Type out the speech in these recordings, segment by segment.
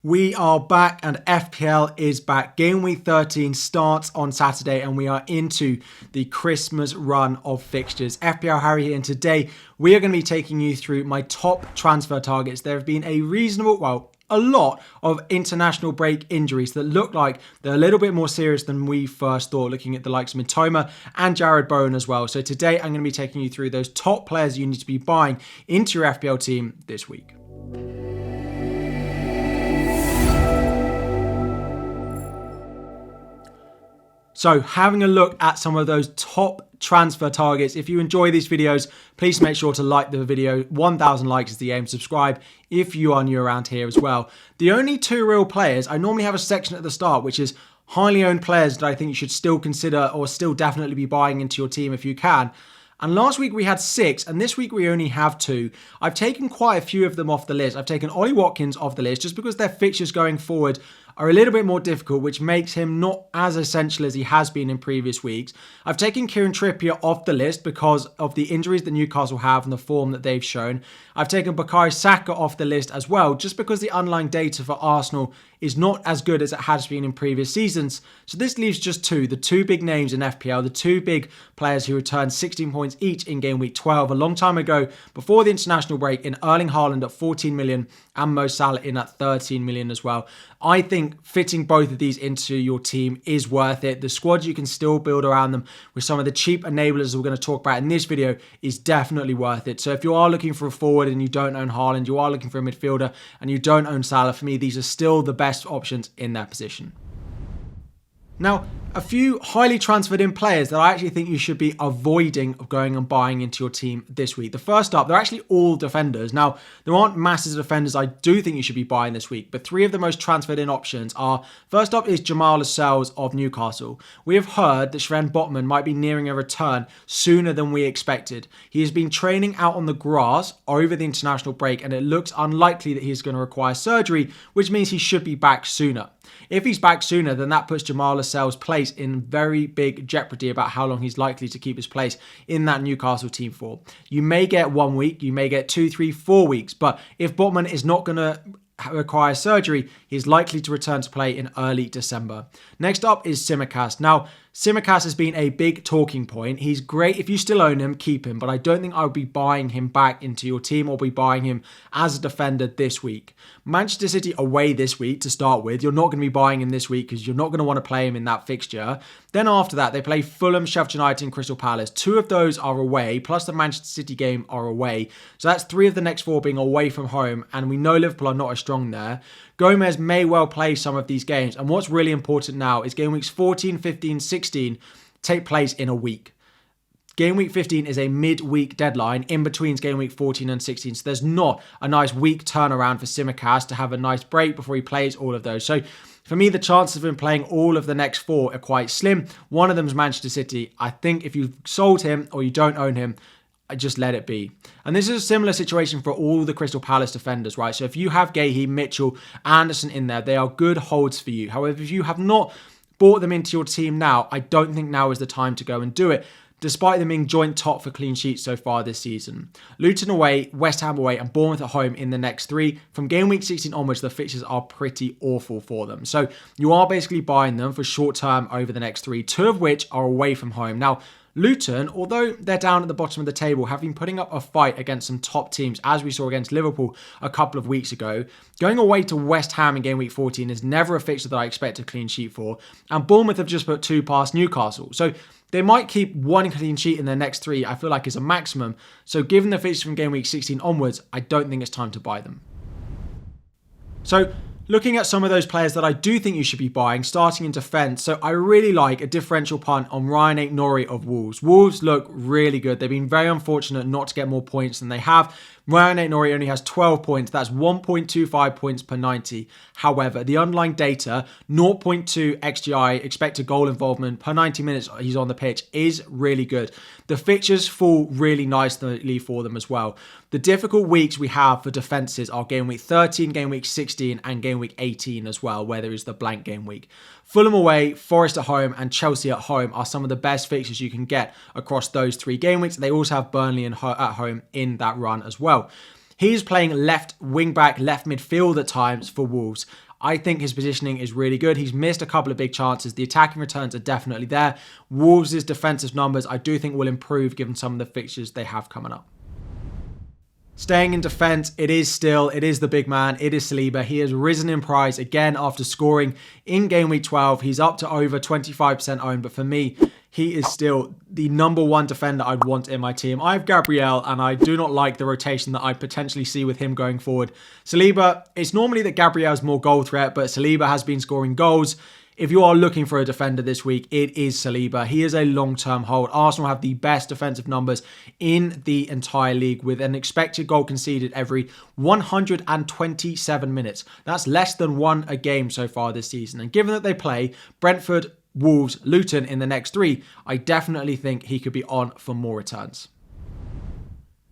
We are back and FPL is back. Game week 13 starts on Saturday and we are into the Christmas run of fixtures. FPL Harry here, and today we are going to be taking you through my top transfer targets. There have been a lot of international break injuries that look like they're a little bit more serious than we first thought, looking at the likes of Mitoma and Jared Bowen as well. So today I'm going to be taking you through those top players you need to be buying into your FPL team this week. So having a look at some of those top transfer targets. If you enjoy these videos, please make sure to like the video. 1,000 likes is the aim. Subscribe if you are new around here as well. The only two real players, I normally have a section at the start, which is highly owned players that I think you should still consider or still definitely be buying into your team if you can. And last week we had 6, and this week we only have 2. I've taken quite a few of them off the list. I've taken Ollie Watkins off the list just because their fixtures going forward are a little bit more difficult, which makes him not as essential as he has been in previous weeks. I've taken Kieran Trippier off the list because of the injuries that Newcastle have and the form that they've shown. I've taken Bukayo Saka off the list as well, just because the underlying data for Arsenal is not as good as it has been in previous seasons. So this leaves just 2, the 2 big names in FPL, the 2 big players who returned 16 points each in game week 12 a long time ago before the international break, in Erling Haaland at 14 million and Mo Salah in at 13 million as well. I think fitting both of these into your team is worth it. The squad you can still build around them with some of the cheap enablers we're going to talk about in this video is definitely worth it. So if you are looking for a forward and you don't own Haaland, you are looking for a midfielder and you don't own Salah, for me these are still the best options in that position. Now, a few highly transferred in players that I actually think you should be avoiding of going and buying into your team this week. The first up, they're actually all defenders. Now, there aren't masses of defenders I do think you should be buying this week, but 3 of the most transferred in options are, first up is Jamal Lascelles of Newcastle. We have heard that Sven Botman might be nearing a return sooner than we expected. He has been training out on the grass over the international break, and it looks unlikely that he's going to require surgery, which means he should be back sooner. If he's back sooner, then that puts Jamal Lascelles' place in very big jeopardy about how long he's likely to keep his place in that Newcastle team for. You may get 1 week, you may get 2, 3, 4 weeks, but if Botman is not going to require surgery, he's likely to return to play in early December. Next up is Tsimikas. Now, Tsimikas has been a big talking point. He's great. If you still own him, keep him, but I don't think I would be buying him back into your team or be buying him as a defender this week. Manchester City away this week to start with. You're not going to be buying him this week because you're not going to want to play him in that fixture. Then after that, they play Fulham, Sheffield United and Crystal Palace. 2 of those are away, plus the Manchester City game are away. So that's 3 of the next 4 being away from home, and we know Liverpool are not as strong there. Gomez may well play some of these games, and what's really important now is game weeks 14, 15, 16 take place in a week. Game week 15 is a mid-week deadline in between game week 14 and 16. So there's not a nice week turnaround for Tsimikas to have a nice break before he plays all of those. So for me, the chances of him playing all of the next 4 are quite slim. One of them is Manchester City. I think if you've sold him or you don't own him, I just let it be. And this is a similar situation for all the Crystal Palace defenders, right? So if you have Gahey, Mitchell, Anderson in there, they are good holds for you. However, if you have not bought them into your team now, I don't think now is the time to go and do it, despite them being joint top for clean sheets so far this season. Luton away, West Ham away, and Bournemouth at home in the next 3. From game week 16 onwards, the fixtures are pretty awful for them. So you are basically buying them for short term over the next 3, 2 of which are away from home. Now, Luton, although they're down at the bottom of the table, have been putting up a fight against some top teams, as we saw against Liverpool a couple of weeks ago. Going away to West Ham in game week 14 is never a fixture that I expect a clean sheet for. And Bournemouth have just put 2 past Newcastle. So they might keep 1 clean sheet in their next 3, I feel like is a maximum. So given the fixture from game week 16 onwards, I don't think it's time to buy them. So looking at some of those players that I do think you should be buying, starting in defence. So I really like a differential punt on Ryan Aït-Nouri of Wolves. Wolves look really good. They've been very unfortunate not to get more points than they have. Ryan Aït-Nouri only has 12 points. That's 1.25 points per 90. However, the underlying data, 0.2 XGI, expected goal involvement per 90 minutes he's on the pitch, is really good. The fixtures fall really nicely for them as well. The difficult weeks we have for defences are game week 13, game week 16 and game week 18 as well, where there is the blank game week. Fulham away, Forest at home and Chelsea at home are some of the best fixtures you can get across those 3 game weeks. They also have Burnley at home in that run as well. He's playing left wing back, left midfield at times for Wolves. I think his positioning is really good. He's missed a couple of big chances. The attacking returns are definitely there. Wolves' defensive numbers, I do think, will improve given some of the fixtures they have coming up. Staying in defence, it is the big man. It is Saliba. He has risen in price again after scoring in game week 12. He's up to over 25% owned, but for me, he is still the number one defender I'd want in my team. I have Gabriel, and I do not like the rotation that I potentially see with him going forward. Saliba, it's normally that Gabriel's more goal threat, but Saliba has been scoring goals. If you are looking for a defender this week, it is Saliba. He is a long-term hold. Arsenal have the best defensive numbers in the entire league with an expected goal conceded every 127 minutes. That's less than one a game so far this season. And given that they play Brentford, Wolves, Luton in the next three, I definitely think he could be on for more returns.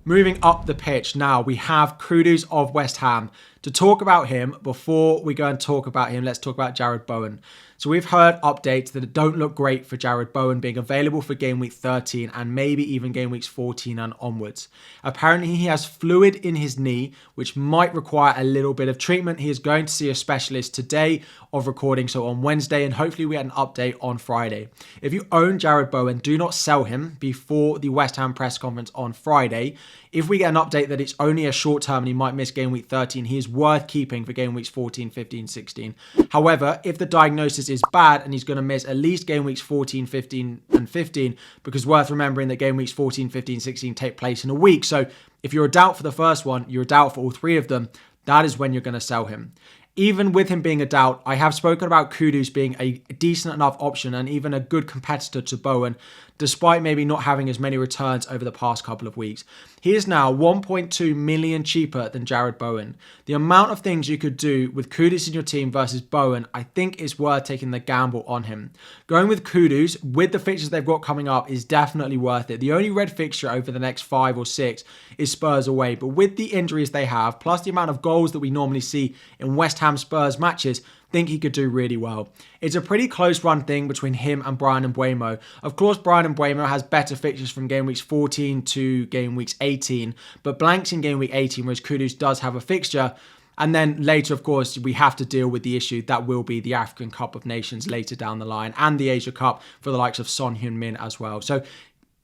Moving up the pitch now, we have Kudus of West Ham. To talk about him, before we go and talk about him, let's talk about Jarrod Bowen. So we've heard updates that don't look great for Jarrod Bowen being available for game week 13 and maybe even game weeks 14 and onwards. Apparently he has fluid in his knee, which might require a little bit of treatment. He is going to see a specialist today of recording, so on Wednesday, and hopefully we get an update on Friday. If you own Jarrod Bowen, do not sell him before the West Ham press conference on Friday. If we get an update that it's only a short term and he might miss game week 13, he is worth keeping for game weeks 14, 15, 16. However, if the diagnosis is bad and he's going to miss at least game weeks 14, 15 and 15, because worth remembering that game weeks 14, 15, 16 take place in a week. So if you're a doubt for the first one, you're a doubt for all three of them, that is when you're going to sell him. Even with him being a doubt, I have spoken about Kudus being a decent enough option and even a good competitor to Bowen, despite maybe not having as many returns over the past couple of weeks. He is now 1.2 million cheaper than Jarrod Bowen. The amount of things you could do with Kudus in your team versus Bowen, I think is worth taking the gamble on him. Going with Kudus, with the fixtures they've got coming up, is definitely worth it. The only red fixture over the next 5 or 6 is Spurs away, but with the injuries they have, plus the amount of goals that we normally see in West Ham Spurs matches, think he could do really well. It's a pretty close run thing between him and Brian Mbeumo. Of course, Brian Mbeumo has better fixtures from game weeks 14 to game weeks 18, but blanks in game week 18, whereas Kudus does have a fixture. And then later, of course, we have to deal with the issue that will be the African Cup of Nations later down the line and the Asia Cup for the likes of Son Heung-min as well. So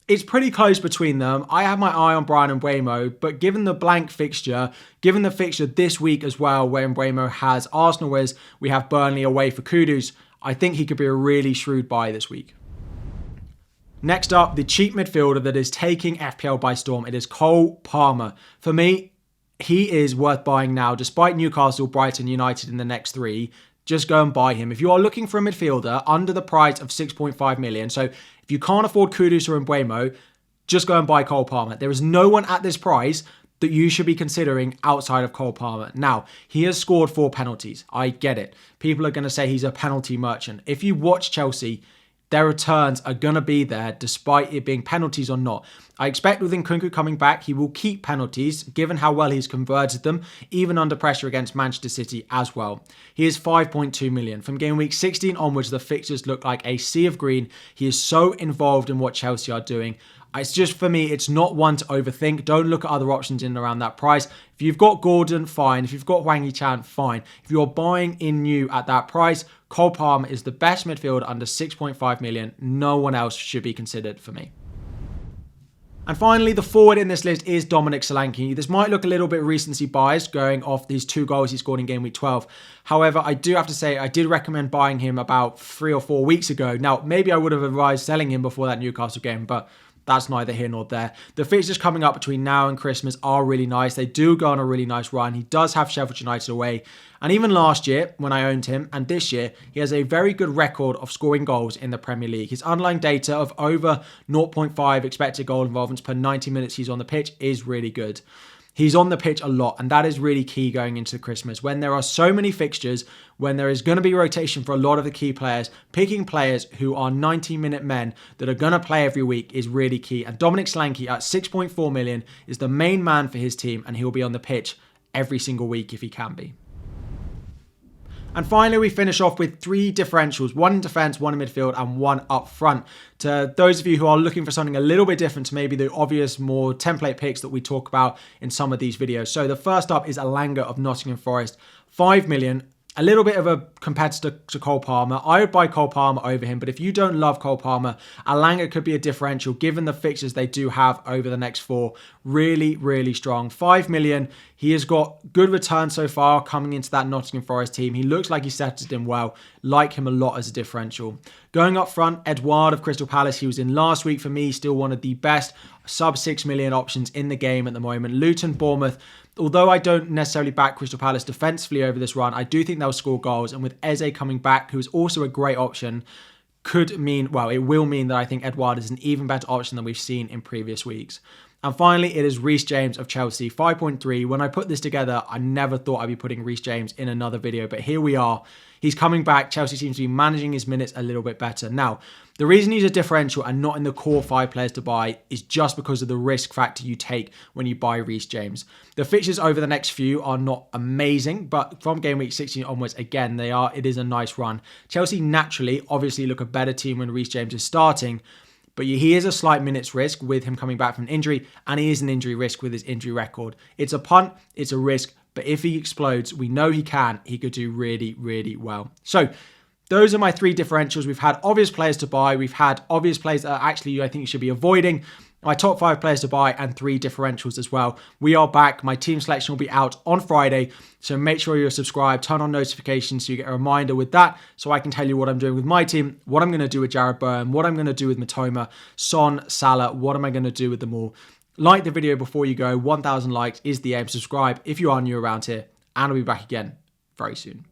it's pretty close between them. I have my eye on Brian Mbeumo, but given the blank fixture, given the fixture this week as well, where Mbeumo has Arsenal, whereas we have Burnley away for Kudus, I think he could be a really shrewd buy this week. Next up, the cheap midfielder that is taking FPL by storm. It is Cole Palmer. For me, he is worth buying now, despite Newcastle, Brighton, United in the next three. Just go and buy him. If you are looking for a midfielder under the price of 6.5 million, so if you can't afford Kudus or Mbeumo, just go and buy Cole Palmer. There is no one at this price that you should be considering outside of Cole Palmer. Now, he has scored 4 penalties. I get it. People are going to say he's a penalty merchant. If you watch Chelsea, their returns are going to be there despite it being penalties or not. I expect with Nkunku coming back, he will keep penalties given how well he's converted them, even under pressure against Manchester City as well. He is 5.2 million. From game week 16 onwards, the fixtures look like a sea of green. He is so involved in what Chelsea are doing. It's just, for me, it's not one to overthink. Don't look at other options in and around that price. If you've got Gordon, fine. If you've got Hwang Hee-chan, fine. If you're buying in new at that price, Cole Palmer is the best midfield under 6.5 million. No one else should be considered for me. And finally, the forward in this list is Dominic Solanke. This might look a little bit recency biased going off these 2 goals he scored in game week 12. However, I do have to say I did recommend buying him about 3 or 4 weeks ago. Now, maybe I would have advised selling him before that Newcastle game, but that's neither here nor there. The fixtures coming up between now and Christmas are really nice. They do go on a really nice run. He does have Sheffield United away. And even last year, when I owned him, and this year, he has a very good record of scoring goals in the Premier League. His underlying data of over 0.5 expected goal involvements per 90 minutes he's on the pitch is really good. He's on the pitch a lot, and that is really key going into Christmas. When there are so many fixtures, when there is going to be rotation for a lot of the key players, picking players who are 90-minute men that are going to play every week is really key. And Dominic Solanke at 6.4 million is the main man for his team, and he'll be on the pitch every single week if he can be. And finally, we finish off with 3 differentials, 1 in defence, 1 in midfield, and 1 up front. To those of you who are looking for something a little bit different to maybe the obvious, more template picks that we talk about in some of these videos. So the first up is Alanga of Nottingham Forest, 5 million. a little bit of a competitor to Cole Palmer. I would buy Cole Palmer over him, but if you don't love Cole Palmer, Alanga could be a differential given the fixtures they do have over the next 4. Really, really strong. 5 million. He has got good return so far coming into that Nottingham Forest team. He looks like he settled in well. Like him a lot as a differential. Going up front, Edouard of Crystal Palace. He was in last week for me. Still one of the best sub 6 million options in the game at the moment. Luton, Bournemouth. Although I don't necessarily back Crystal Palace defensively over this run, I do think they'll score goals. And with Eze coming back, who is also a great option, could mean, well, it will mean that I think Edouard is an even better option than we've seen in previous weeks. And finally, it is Reece James of Chelsea, 5.3. When I put this together, I never thought I'd be putting Reece James in another video, but here we are. He's coming back. Chelsea seems to be managing his minutes a little bit better. Now, the reason he's a differential and not in the core 5 players to buy is just because of the risk factor you take when you buy Reece James. The fixtures over the next few are not amazing, but from game week 16 onwards, again, it is a nice run. Chelsea naturally, obviously, look a better team when Reece James is starting, but he is a slight minutes risk with him coming back from an injury, and he is an injury risk with his injury record. It's a punt, it's a risk, but if he explodes, we know he could do really, really well. So those are my 3 differentials. We've had obvious players to buy. We've had obvious players that actually I think you should be avoiding. My top 5 players to buy and 3 differentials as well. We are back. My team selection will be out on Friday. So make sure you're subscribed, turn on notifications so you get a reminder with that. So I can tell you what I'm doing with my team, what I'm going to do with Jared Bowen, what I'm going to do with Matoma, Son, Salah, what am I going to do with them all. Like the video before you go. 1,000 likes is the aim. Subscribe if you are new around here. And I'll be back again very soon.